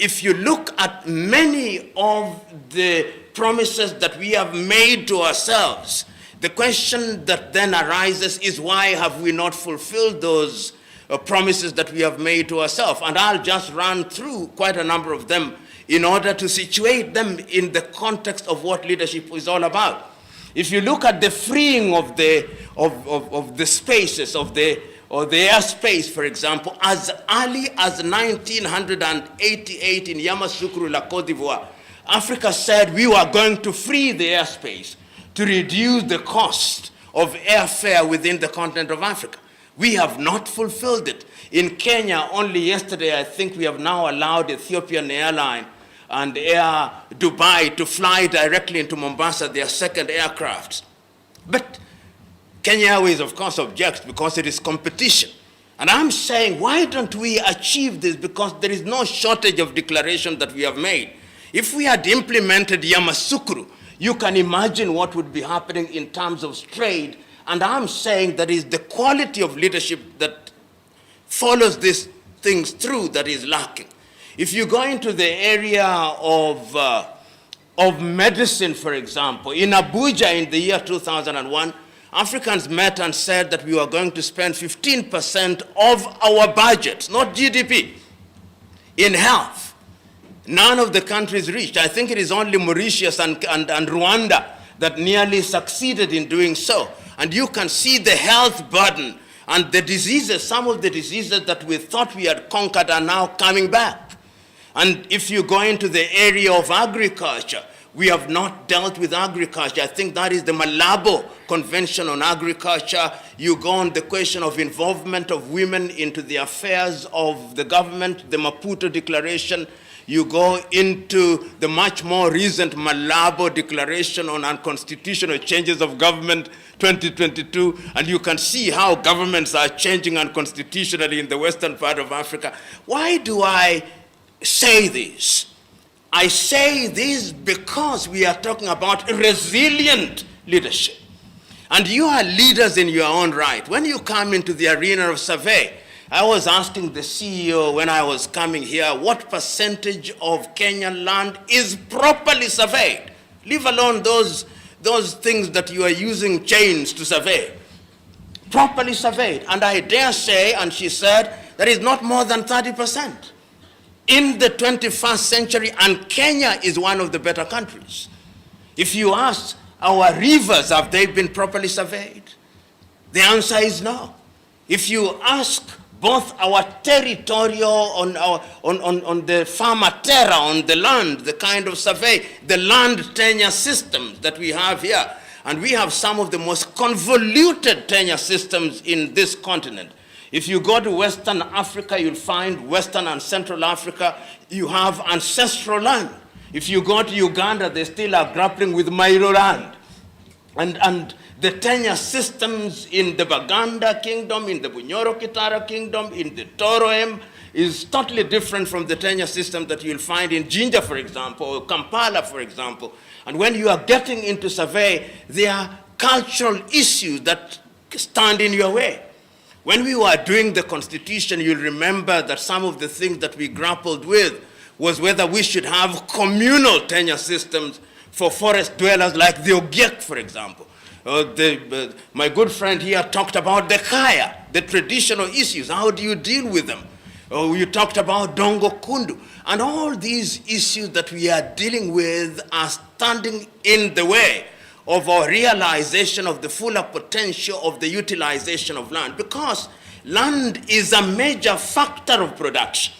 If you look at many of the promises that we have made to ourselves, the question that then arises is, why have we not fulfilled those promises that we have made to ourselves? And I'll just run through quite a number of them in order to situate them in the context of what leadership is all about. If you look at the freeing of the spaces, of the airspace, for example, as early as 1988 in Yamoussoukro, La Côte d'Ivoire, Africa said we were going to free the airspace to reduce the cost of airfare within the continent of Africa. We have not fulfilled it. In Kenya, only yesterday, I think we have now allowed Ethiopian Airline and Air Dubai to fly directly into Mombasa, their second aircraft. But Kenya Airways, of course, objects because it is competition. And I'm saying, why don't we achieve this? Because there is no shortage of declaration that we have made. If we had implemented Yamoussoukro, you can imagine what would be happening in terms of trade. And I'm saying that is the quality of leadership that follows these things through that is lacking. If you go into the area of medicine, for example, in Abuja in the year 2001, Africans met and said that we were going to spend 15% of our budget, not GDP, in health. None of the countries reached. I think it is only Mauritius and Rwanda that nearly succeeded in doing so. And you can see the health burden and the diseases, some of the diseases that we thought we had conquered are now coming back. And if you go into the area of agriculture, we have not dealt with agriculture. I think that is the Malabo Convention on Agriculture. You go on the question of involvement of women into the affairs of the government, the Maputo Declaration. You go into the much more recent Malabo Declaration on Unconstitutional Changes of Government 2022, and you can see how governments are changing unconstitutionally in the western part of Africa. Why do I say this? I say this because we are talking about resilient leadership. And you are leaders in your own right. When you come into the arena of survey, I was asking the CEO when I was coming here, what percentage of Kenyan land is properly surveyed? Leave alone those things that you are using chains to survey. Properly surveyed. And I dare say, and she said, that is not more than 30%. In the 21st century, and Kenya is one of the better countries. If you ask our rivers, have they been properly surveyed? The answer is no. If you ask both our territorial on the farmer terra, on the land, the kind of survey, the land tenure systems that we have here, and we have some of the most convoluted tenure systems in this continent. If you go to Western Africa, you'll find Western and Central Africa, you have ancestral land. If you go to Uganda, they still are grappling with Mairo land. And the tenure systems in the Baganda Kingdom, in the Bunyoro Kitara Kingdom, in the Toroem is totally different from the tenure system that you'll find in Jinja, for example, or Kampala, for example. And when you are getting into survey, there are cultural issues that stand in your way. When we were doing the Constitution, you'll remember that some of the things that we grappled with was whether we should have communal tenure systems for forest dwellers like the Ogiek, for example. My good friend here talked about the Kaya, the traditional issues. How do you deal with them? You talked about Dongo Kundu. And all these issues that we are dealing with are standing in the way of our realization of the fuller potential of the utilization of land, because land is a major factor of production.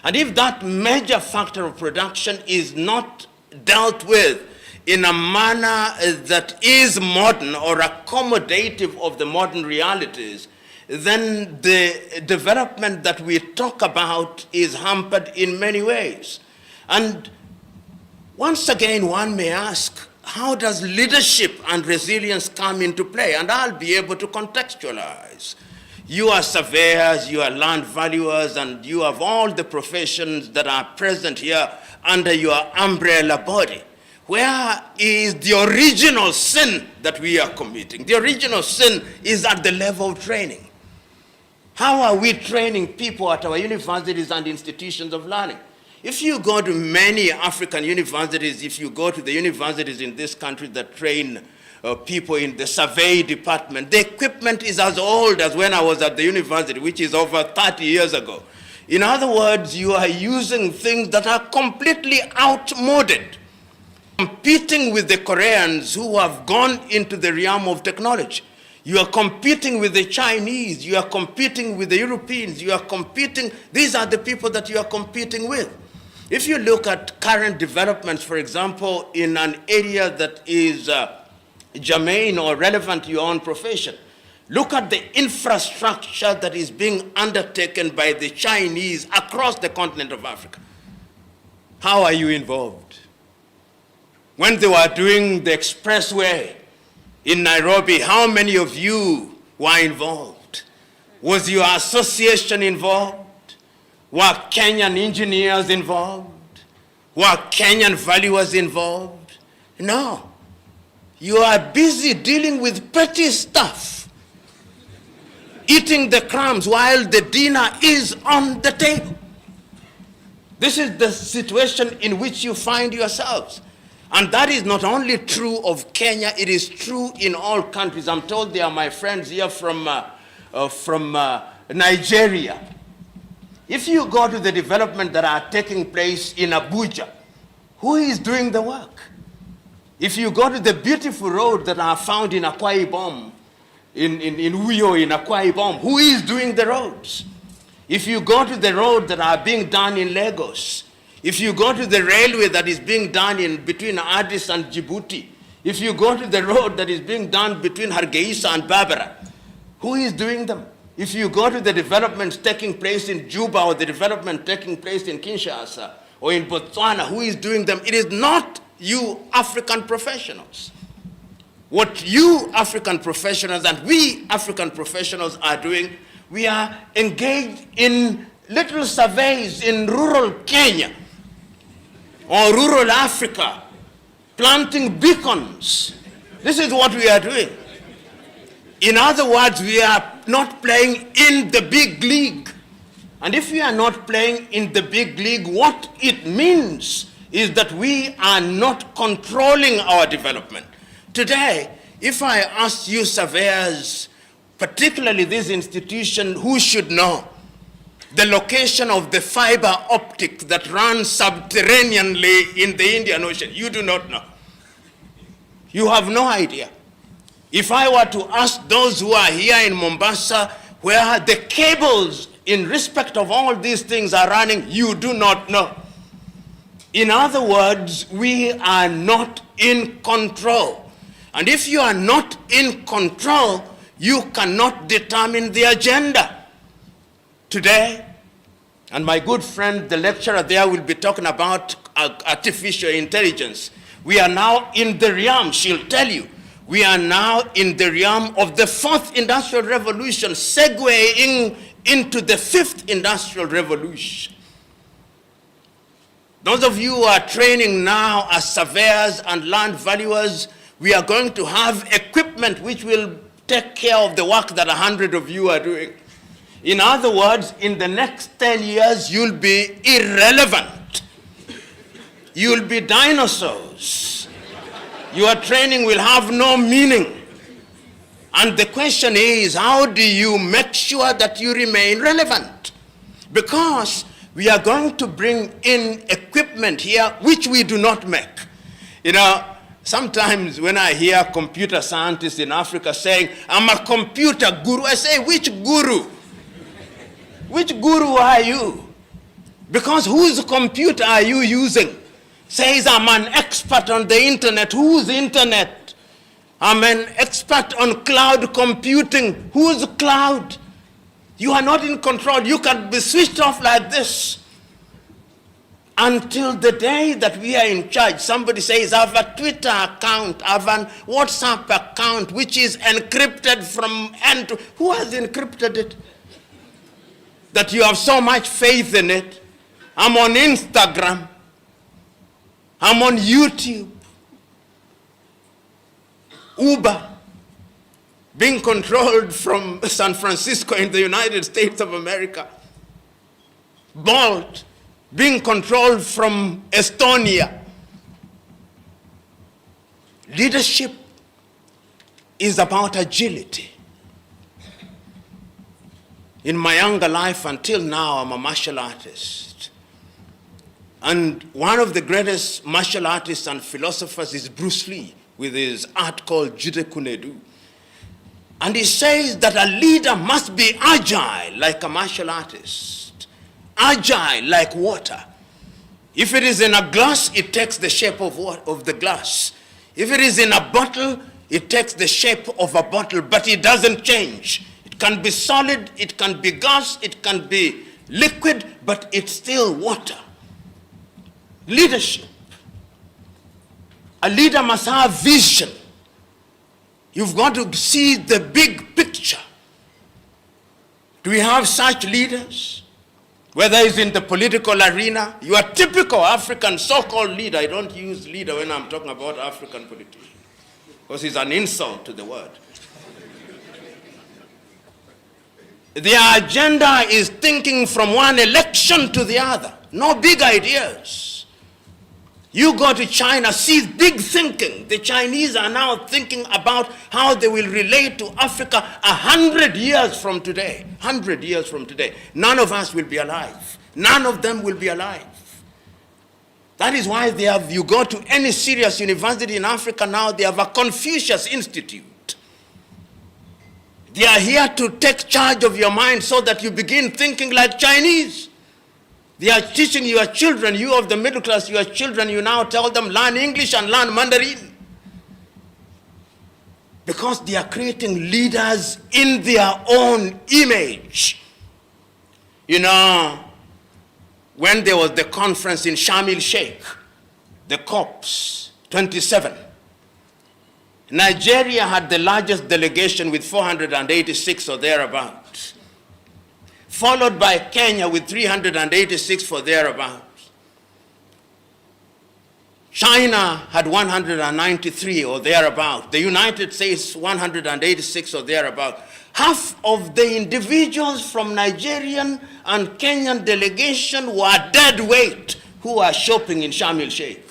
And if that major factor of production is not dealt with in a manner that is modern or accommodative of the modern realities, then the development that we talk about is hampered in many ways. And once again, one may ask, how does leadership and resilience come into play? And I'll be able to contextualize. You are surveyors, you are land valuers, and you have all the professions that are present here under your umbrella body. Where is the original sin that we are committing? The original sin is at the level of training. How are we training people at our universities and institutions of learning? If you go to many African universities, if you go to the universities in this country that train people in the survey department, the equipment is as old as when I was at the university, which is over 30 years ago. In other words, you are using things that are completely outmoded, competing with the Koreans who have gone into the realm of technology. You are competing with the Chinese, you are competing with the Europeans, you are competing, these are the people that you are competing with. If you look at current developments, for example, in an area that is germane or relevant to your own profession, look at the infrastructure that is being undertaken by the Chinese across the continent of Africa. How are you involved? When they were doing the expressway in Nairobi, how many of you were involved? Was your association involved? Were Kenyan engineers involved? Were Kenyan valuers involved? No. You are busy dealing with petty stuff, eating the crumbs while the dinner is on the table. This is the situation in which you find yourselves. And that is not only true of Kenya, it is true in all countries. I'm told they are my friends here from Nigeria. If you go to the development that are taking place in Abuja, who is doing the work? If you go to the beautiful roads that are found in Akwa Ibom, in Uyo, in Akwa Ibom, who is doing the roads? If you go to the road that are being done in Lagos, if you go to the railway that is being done in between Addis and Djibouti, if you go to the road that is being done between Hargeisa and Barbara, who is doing them? If you go to the developments taking place in Juba or the development taking place in Kinshasa or in Botswana, who is doing them? It is not you African professionals. What you African professionals and we African professionals are doing, we are engaged in little surveys in rural Kenya or rural Africa, planting beacons. This is what we are doing. In other words, we are not playing in the big league. And if we are not playing in the big league, what it means is that we are not controlling our development. Today, if I ask you surveyors, particularly this institution, who should know the location of the fiber optic that runs subterraneanly in the Indian Ocean, you do not know. You have no idea. If I were to ask those who are here in Mombasa, where the cables in respect of all these things are running, you do not know. In other words, we are not in control. And if you are not in control, you cannot determine the agenda. Today, and my good friend, the lecturer there, will be talking about artificial intelligence. We are now in the realm, she'll tell you, we are now in the realm of the fourth industrial revolution, segueing into the fifth industrial revolution. Those of you who are training now as surveyors and land valuers, we are going to have equipment which will take care of the work that 100 of you are doing. In other words, in the next 10 years, you'll be irrelevant. You'll be dinosaurs. Your training will have no meaning. And the question is, how do you make sure that you remain relevant? Because we are going to bring in equipment here which we do not make. You know, sometimes when I hear computer scientists in Africa saying, I'm a computer guru, I say, which guru? Which guru are you? Because whose computer are you using? Says, I'm an expert on the internet. Whose internet? I'm an expert on cloud computing. Whose cloud? You are not in control. You can be switched off like this. Until the day that we are in charge, somebody says, I have a Twitter account, I have a WhatsApp account, which is encrypted from end to... Who has encrypted it? That you have so much faith in it. I'm on Instagram. I'm on YouTube. Uber, being controlled from San Francisco in the United States of America. Bolt, being controlled from Estonia. Leadership is about agility. In my younger life, until now, I'm a martial artist. And one of the greatest martial artists and philosophers is Bruce Lee, with his art called Jude Kunedu. And he says that a leader must be agile like a martial artist, agile like water. If it is in a glass, it takes the shape of the glass. If it is in a bottle, it takes the shape of a bottle, but it doesn't change. It can be solid, it can be gas, it can be liquid, but it's still water. Leadership. A leader must have vision. You've got to see the big picture. Do we have such leaders? Whether it's in the political arena, you are typical African so-called leader. I don't use leader when I'm talking about African politicians, because it's an insult to the word. Their agenda is thinking from one election to the other. No big ideas. You go to China, see big thinking. The Chinese are now thinking about how they will relate to Africa 100 years from today. 100 years from today. None of us will be alive. None of them will be alive. That is why you go to any serious university in Africa now, they have a Confucius Institute. They are here to take charge of your mind so that you begin thinking like Chinese. They are teaching your children, you of the middle class, your children, you now tell them learn English and learn Mandarin. Because they are creating leaders in their own image. You know, when there was the conference in Sharm el-Sheikh, the COPs 27, Nigeria had the largest delegation with 486 or thereabouts, followed by Kenya with 386 or thereabouts. China had 193 or thereabouts. The United States 186 or thereabouts. Half of the individuals from Nigerian and Kenyan delegation were dead weight who were shopping in Sharm el-Sheikh.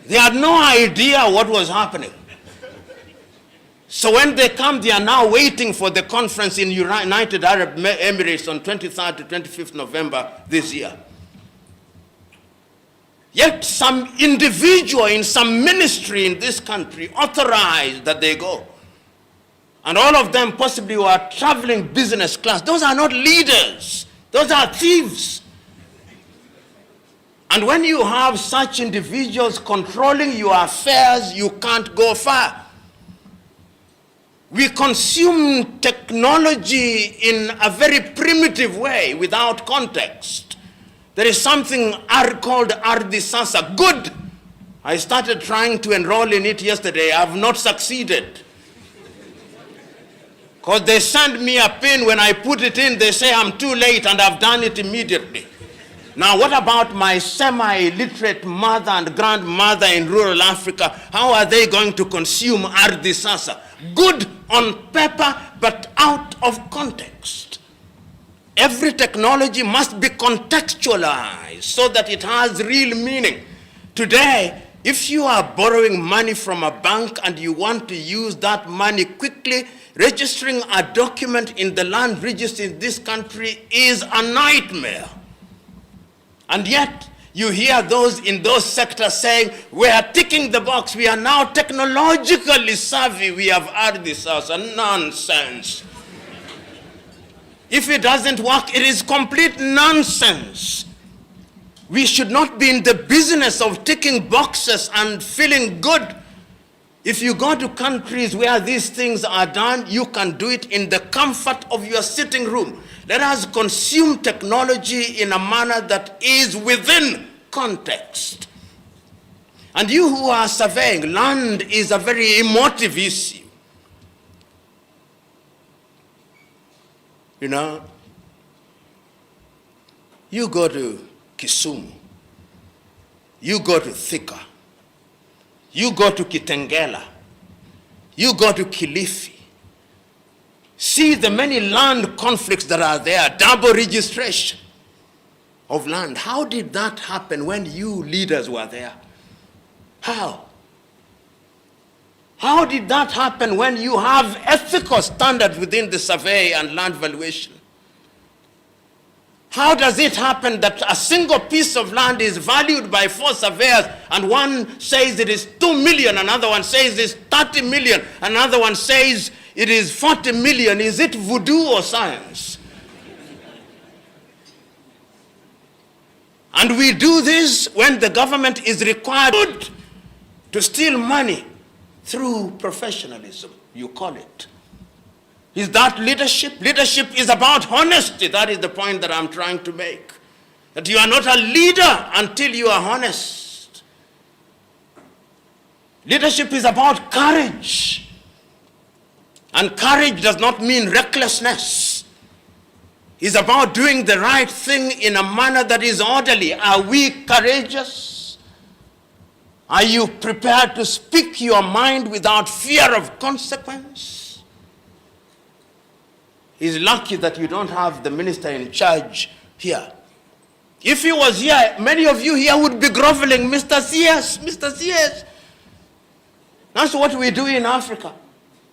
They had no idea what was happening. So when they come, they are now waiting for the conference in United Arab Emirates on 23rd to 25th November this year. Yet some individual in some ministry in this country authorized that they go. And all of them possibly were traveling business class. Those are not leaders. Those are thieves. And when you have such individuals controlling your affairs, you can't go far. We consume technology in a very primitive way without context. There is something called Ardisasa. Good. I started trying to enroll in it yesterday. I have not succeeded. Because they send me a pin. When I put it in, they say I'm too late, and I've done it immediately. Now, what about my semi-literate mother and grandmother in rural Africa? How are they going to consume Ardisasa? Good on paper, but out of context. Every technology must be contextualized so that it has real meaning. Today, if you are borrowing money from a bank and you want to use that money quickly, registering a document in the land register in this country is a nightmare. And yet, you hear those in those sectors saying, we are ticking the box, we are now technologically savvy, we have heard this as a nonsense. If it doesn't work, it is complete nonsense. We should not be in the business of ticking boxes and feeling good. If you go to countries where these things are done, you can do it in the comfort of your sitting room. Let us consume technology in a manner that is within context. And you who are surveying, land is a very emotive issue. You know, you go to Kisumu, you go to Thika, you go to Kitengela, you go to Kilifi. See the many land conflicts that are there, double registration. of land. How did that happen when you leaders were there? How? How did that happen when you have ethical standards within the survey and land valuation? How does it happen that a single piece of land is valued by 4 surveyors and one says it is 2 million, another one says it is 30 million, another one says it is 40 million? Is it voodoo or science? And we do this when the government is required to steal money through professionalism, you call it. Is that leadership? Leadership is about honesty. That is the point that I'm trying to make. That you are not a leader until you are honest. Leadership is about courage. And courage does not mean recklessness. It's about doing the right thing in a manner that is orderly. Are we courageous? Are you prepared to speak your mind without fear of consequence? He's lucky that you don't have the minister in charge here. If he was here, many of you here would be groveling, Mr. CS, Mr. CS. That's what we do in Africa.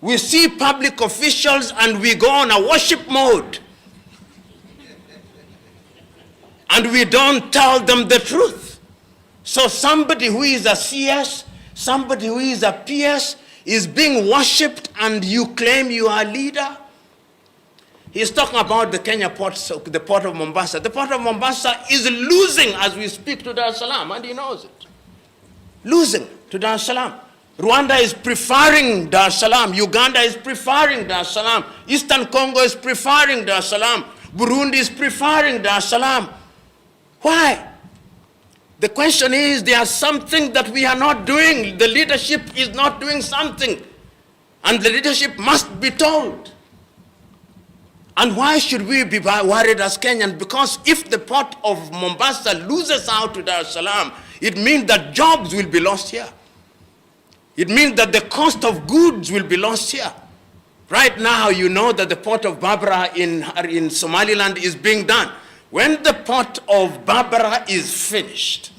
We see public officials and we go on a worship mode. And we don't tell them the truth. So somebody who is a CS, somebody who is a PS is being worshipped and you claim you are a leader? He's talking about the Kenya port, the port of Mombasa. The port of Mombasa is losing as we speak to Dar es Salaam, and he knows it. Losing to Dar es Salaam. Rwanda is preferring Dar es Salaam. Uganda is preferring Dar es Salaam. Eastern Congo is preferring Dar es Salaam. Burundi is preferring Dar es Salaam. Why? The question is, there's something that we are not doing. The leadership is not doing something. And the leadership must be told. And why should we be worried as Kenyans? Because if the port of Mombasa loses out to Dar es Salaam, it means that jobs will be lost here. It means that the cost of goods will be lost here. Right now, you know that the port of Berbera in Somaliland is being done. When the port of Berbera is finished,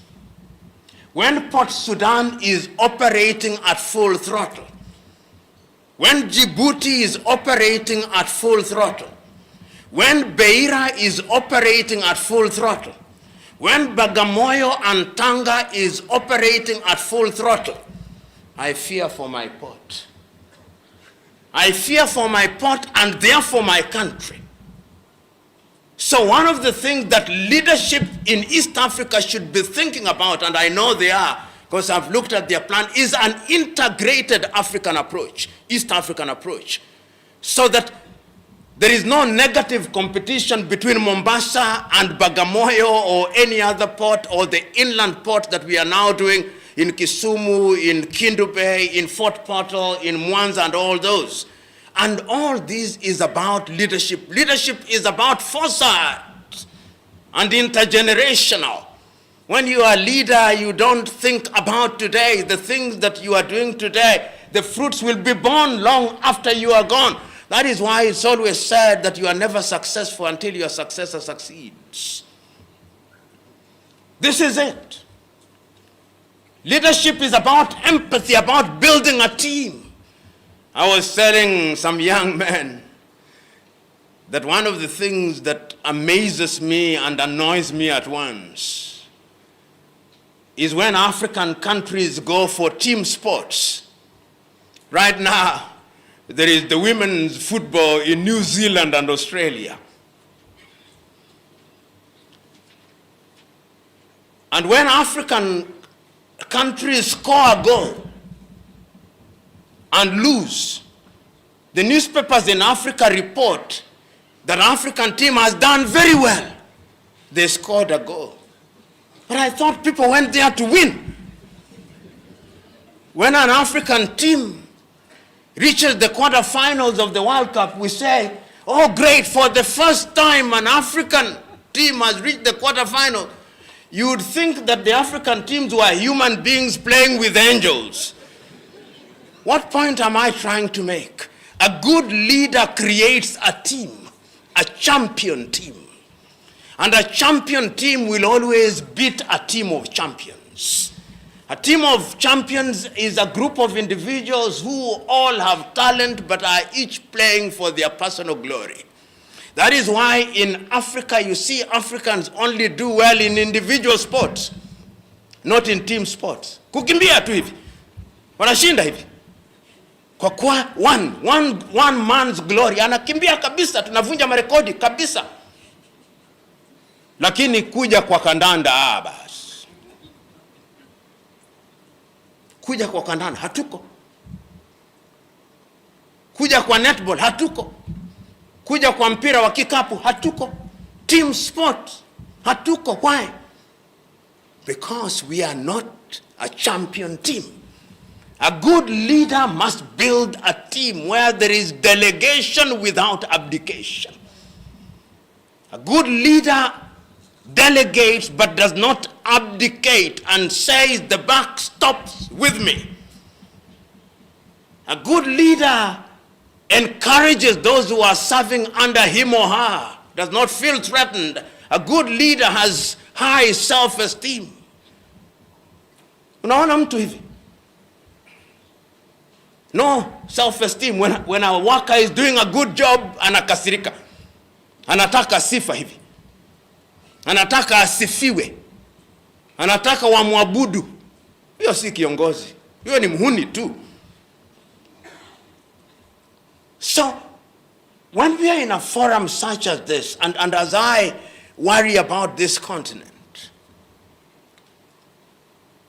when Port Sudan is operating at full throttle, when Djibouti is operating at full throttle, when Beira is operating at full throttle, when Bagamoyo and Tanga is operating at full throttle, I fear for my port. I fear for my port and therefore my country. So one of the things that leadership in East Africa should be thinking about, and I know they are, because I've looked at their plan, is an integrated African approach, East African approach, so that there is no negative competition between Mombasa and Bagamoyo or any other port or the inland port that we are now doing in Kisumu, in Kindu Bay, in Fort Portal, in Mwanza, and all those. And all this is about leadership. Leadership is about foresight and intergenerational. When you are a leader, you don't think about today. The things that you are doing today, the fruits will be born long after you are gone. That is why it's always said that you are never successful until your successor succeeds. This is it. Leadership is about empathy, about building a team. I was telling some young men that one of the things that amazes me and annoys me at once is when African countries go for team sports. Right now, there is the women's football in New Zealand and Australia. And when African countries score a goal and lose, the newspapers in Africa report that African team has done very well. They scored a goal. But I thought people went there to win. When an African team reaches the quarterfinals of the World Cup, we say, oh great, for the first time an African team has reached the quarterfinal. You would think that the African teams were human beings playing with angels. What point am I trying to make? A good leader creates a team, a champion team. And a champion team will always beat a team of champions. A team of champions is a group of individuals who all have talent but are each playing for their personal glory. That is why in Africa you see Africans only do well in individual sports, not in team sports. Kukimbia tu hivi, wanashinda hivi. Kwa kuwa one man's glory, anakimbia kabisa, tunavunja marekodi kabisa. Lakini kuja kwa kandanda, basi. Kuja kwa kandanda, hatuko. Kuja kwa netball, hatuko. Kuja kwa mpira wa kikapu, hatuko. Team sport, hatuko. Why? Because we are not a champion team. A good leader must build a team where there is delegation without abdication. A good leader delegates but does not abdicate and says the buck stops with me. A good leader encourages those who are serving under him or her, does not feel threatened. A good leader has high self-esteem. Unaona mtu hivi? No self-esteem. When a worker is doing a good job, anakasirika. Anataka sifa hivi. Anataka asifiwe. Anataka wamwabudu. Hiyo si kiongozi. Hiyo ni mhuni tu. So, when we are in a forum such as this, and as I worry about this continent,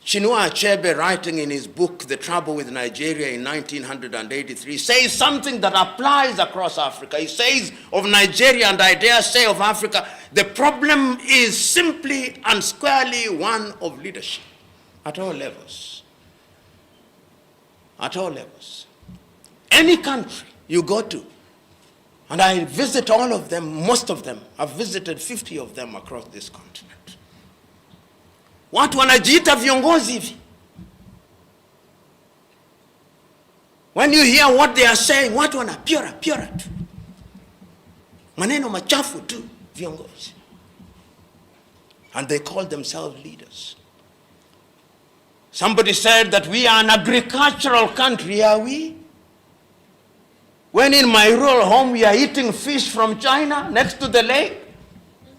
Chinua Achebe, writing in his book, The Trouble with Nigeria in 1983, says something that applies across Africa. He says of Nigeria, and I dare say of Africa, the problem is simply and squarely one of leadership at all levels. At all levels. Any country you go to, and I visit all of them, most of them, I've visited 50 of them across this continent. Watu wanajiita viongozi hivi. When you hear what they are saying, watu wanapyora tu. Maneno machafu tu, viongozi. And they call themselves leaders. Somebody said that we are an agricultural country, are we? When in my rural home we are eating fish from China next to the lake,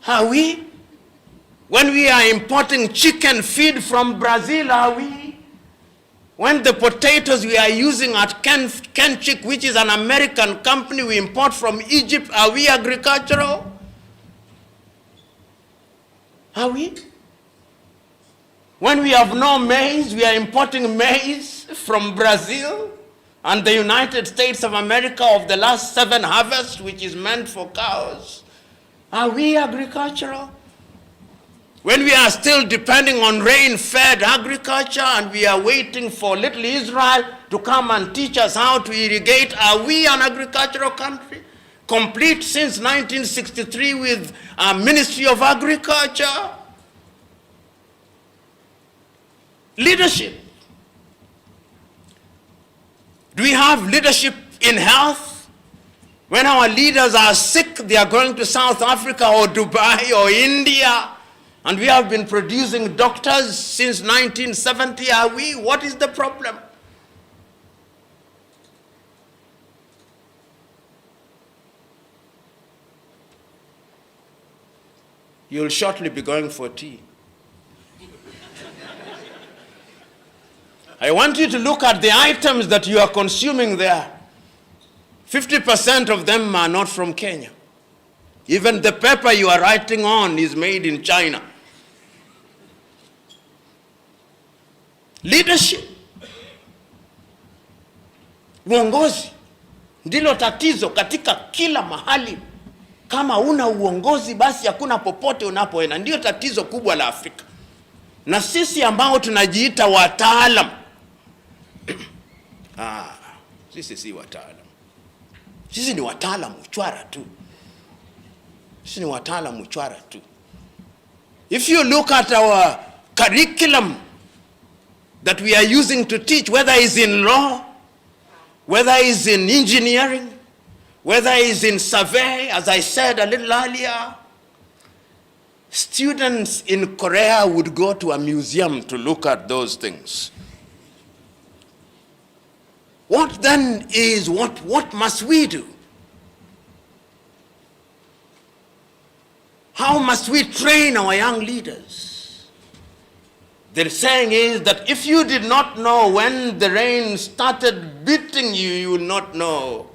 are we? When we are importing chicken feed from Brazil, are we? When the potatoes we are using at Kenchik, which is an American company we import from Egypt, are we agricultural? Are we? When we have no maize, we are importing maize from Brazil and the United States of America of the last 7 harvests, which is meant for cows. Are we agricultural? When we are still depending on rain-fed agriculture and we are waiting for little Israel to come and teach us how to irrigate, are we an agricultural country? Complete since 1963 with a Ministry of Agriculture? Leadership. Do we have leadership in health? When our leaders are sick, they are going to South Africa or Dubai or India. And we have been producing doctors since 1970, are we? What is the problem? You'll shortly be going for tea. I want you to look at the items that you are consuming there. 50% of them are not from Kenya. Even the paper you are writing on is made in China. Leadership. Uongozi ndilo tatizo katika kila mahali. Kama una uongozi basi hakuna popote unapoenda. Ndio tatizo kubwa la Afrika. Na sisi ambao tunajiita wataalam. Sisi si wataalam. Sisi ni wataalam uchwara tu. Sisi ni wataalam uchwara tu. If you look at our curriculum that we are using to teach, whether it's in law, whether it's in engineering, whether it's in survey, as I said a little earlier, students in Korea would go to a museum to look at those things. What then is, what must we do? How must we train our young leaders? The saying is that if you did not know when the rain started beating you, you will not know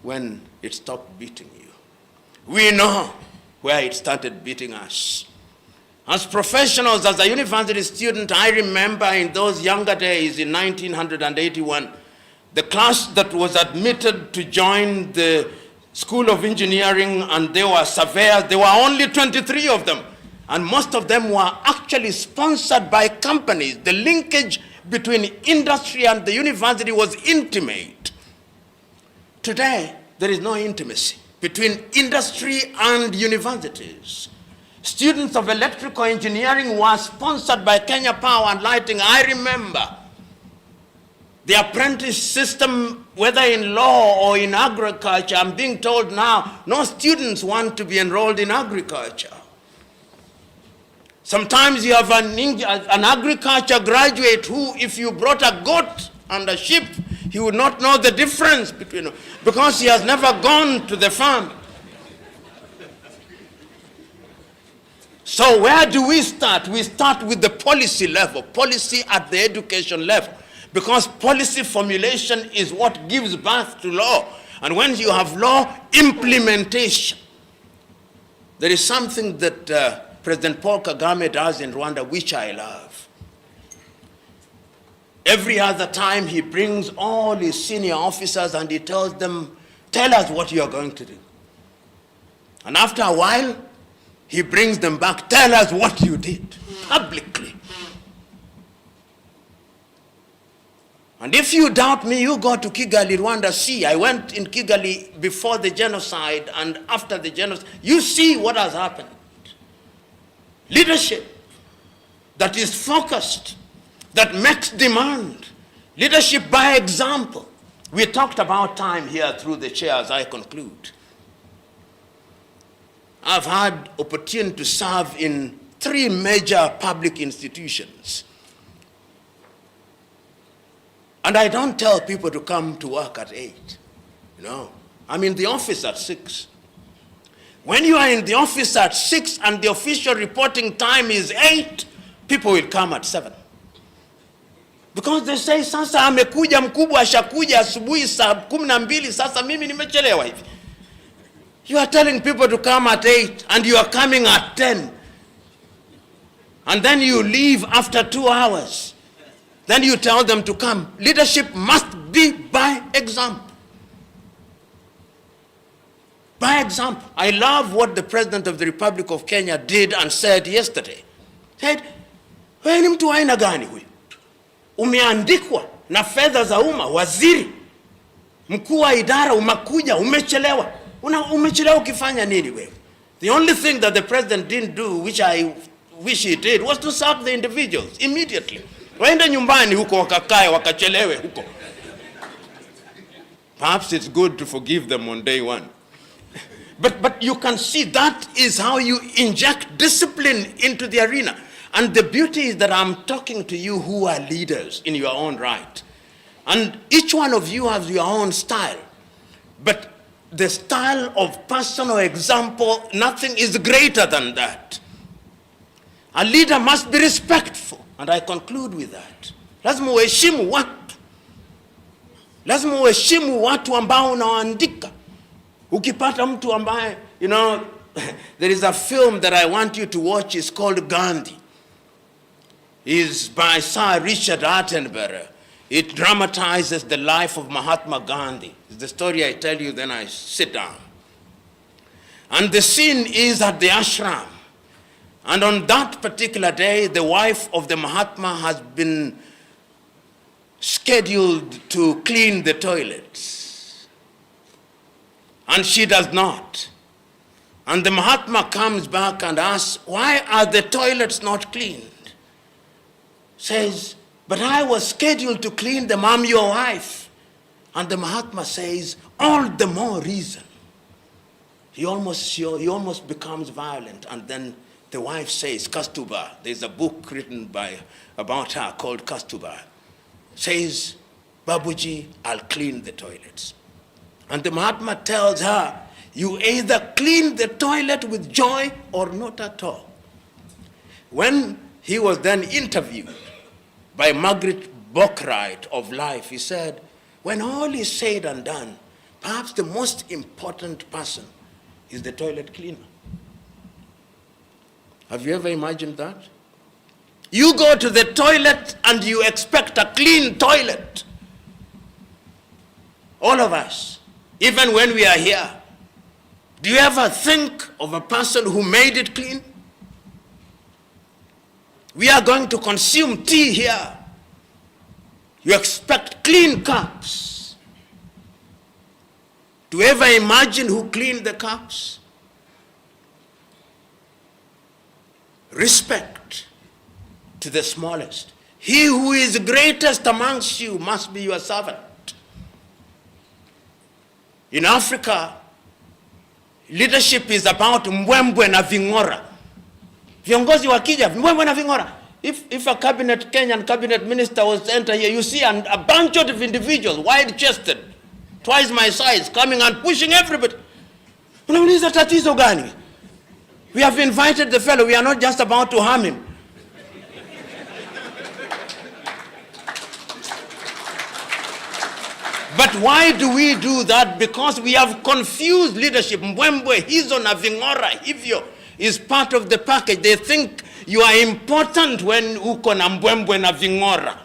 when it stopped beating you. We know where it started beating us. As professionals, as a university student, I remember in those younger days in 1981, the class that was admitted to join the School of Engineering, and they were surveyors, there were only 23 of them. And most of them were actually sponsored by companies. The linkage between industry and the university was intimate. Today, there is no intimacy between industry and universities. Students of electrical engineering were sponsored by Kenya Power and Lighting. I remember the apprentice system, whether in law or in agriculture. I'm being told now, no students want to be enrolled in agriculture. Sometimes you have an agriculture graduate who, if you brought a goat and a sheep, he would not know the difference between them because he has never gone to the farm. So where do we start? We start with the policy level, policy at the education level, because policy formulation is what gives birth to law. And when you have law, implementation. There is something that President Paul Kagame does in Rwanda, which I love. Every other time he brings all his senior officers and he tells them, tell us what you are going to do. And after a while, he brings them back, tell us what you did, publicly. And if you doubt me, you go to Kigali, Rwanda, see. I went in Kigali before the genocide and after the genocide. You see what has happened. Leadership that is focused, that makes demand. Leadership by example. We talked about time here through the chair as I conclude. I've had opportunity to serve in 3 major public institutions. And I don't tell people to come to work at 8. No, I'm in the office at 6. When you are in the office at 6 and the official reporting time is 8, people will come at 7. Because they say, sasa amekuja mkubwa ashakuja asubuhi saa 12, sasa mimi nimechelewa hivi. You are telling people to come at 8 and you are coming at 10. And then you leave after 2 hours. Then you tell them to come. Leadership must be by example. By example. I love what the President of the Republic of Kenya did and said yesterday. He said, wewe ni mtu wa aina gani huyu? Umeandikwa na fedha za umma, waziri, mkuu wa idara, umekuja, umechelewa. Umechelewa ukifanya nini wewe? The only thing that the president didn't do, which I wish he did, was to sack the individuals immediately. Waende nyumbani huko wakakae wakachelewe huko. Perhaps it's good to forgive them on day 1. But you can see that is how you inject discipline into the arena. And the beauty is that I'm talking to you who are leaders in your own right. And each one of you has your own style. But the style of personal example, nothing is greater than that. A leader must be respectful. And I conclude with that. Lazima uheshimu watu. Lazima uheshimu watu ambao unawaandika. Ukipata mtu ambaye, you know, there is a film that I want you to watch. It's called Gandhi. It's by Sir Richard Attenborough. It dramatizes the life of Mahatma Gandhi. It's the story I tell you, then I sit down. And the scene is at the ashram. And on that particular day, the wife of the Mahatma has been scheduled to clean the toilets. And she does not. And the Mahatma comes back and asks, why are the toilets not cleaned? Says, but I was scheduled to clean them, I'm your wife. And the Mahatma says, all the more reason. he almost becomes violent, and then the wife says, Kastuba, there's a book written about her called Kastuba, says, Babuji, I'll clean the toilets. And the Mahatma tells her, you either clean the toilet with joy or not at all. When he was then interviewed by Margaret Bockright of Life, he said, when all is said and done, perhaps the most important person is the toilet cleaner. Have you ever imagined that? You go to the toilet and you expect a clean toilet. All of us, even when we are here, do you ever think of a person who made it clean? We are going to consume tea here. You expect clean cups. Do you ever imagine who cleaned the cups? Respect to the smallest. He who is greatest amongst you must be your servant. In Africa, leadership is about mbwembwe na vingora. Viongozi wakija, mbwembwe na vingora. If a Kenyan cabinet minister was to enter here, you see a bunch of individuals, wide-chested, twice my size, coming and pushing everybody. Unauliza tatizo gani? We have invited the fellow. We are not just about to harm him. But why do we do that? Because we have confused leadership. Mbwembwe, hizo na vingora, hivyo is part of the package. They think you are important when uko na mbwembwe na vingora.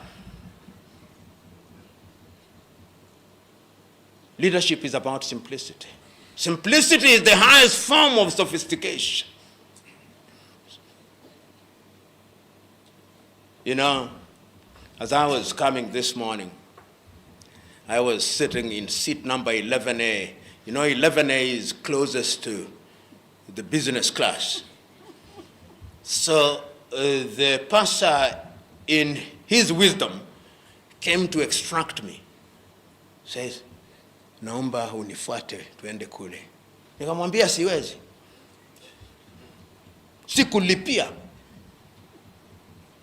Leadership is about simplicity. Simplicity is the highest form of sophistication. You know, as I was coming this morning, I was sitting in seat number 11A. You know, 11A is closest to the business class. So the pastor, in his wisdom, came to extract me. Says, naomba unifuate tuende kule. Nikamwambia siwezi. Sikulipia.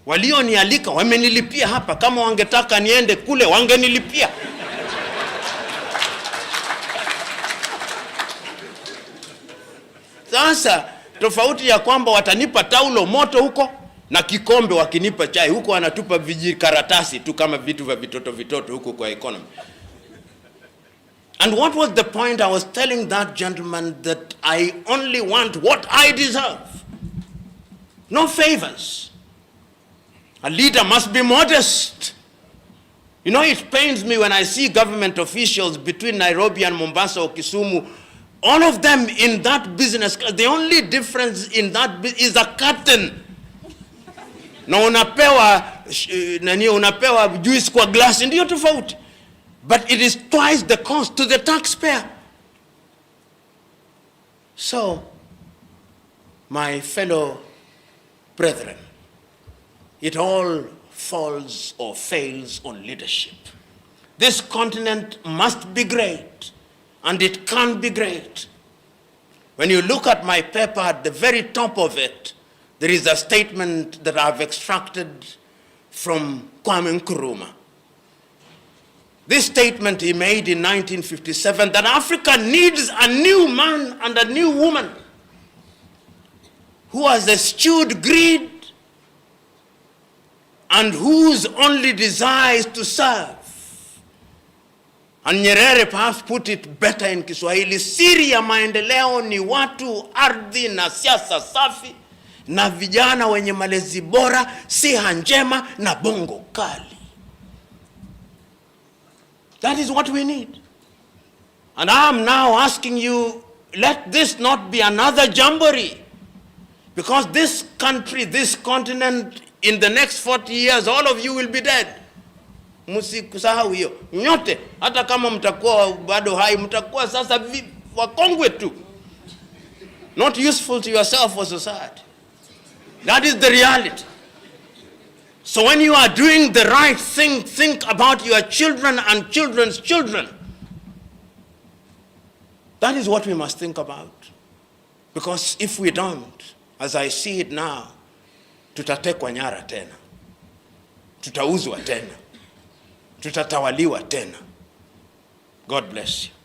Walionialika wamenilipia hapa. Kama wangetaka niende kule wangenilipia. Sasa tofauti ya kwamba watanipa taulo moto huko na kikombe wakinipa chai huko, wanatupa vijikaratasi tu kama vitu vya vitoto huko kwa economy. And what was the point? I was telling that gentleman that I only want what I deserve. No favors. A leader must be modest. You know, it pains me when I see government officials between Nairobi and Mombasa or Kisumu, all of them in that business class. The only difference in that is a curtain. Na unapewa juice kwa glass, ndiyo tofauti. But it is twice the cost to the taxpayer. So, my fellow brethren, it all falls or fails on leadership. This continent must be great, and it can be great. When you look at my paper, at the very top of it, there is a statement that I've extracted from Kwame Nkrumah. This statement he made in 1957, that Africa needs a new man and a new woman who has eschewed greed and whose only desire is to serve. And Nyerere perhaps put it better in Kiswahili: siri ya maendeleo ni watu, ardhi na siasa safi na vijana wenye malezi bora, siha njema na bongo kali. That is what we need. And I am now asking you, let this not be another jamboree. Because this country, this continent, in the next 40 years, all of you will be dead. Musikusahau hiyo. Nyote, hata kama mtakuwa bado hai, mtakuwa sasa wakongwe tu. Not useful to yourself or society. That is the reality. So when you are doing the right thing, think about your children and children's children. That is what we must think about. Because if we don't, as I see it now, tutatekwa nyara tena, tutauzwa tena, tutatawaliwa tena. God bless you.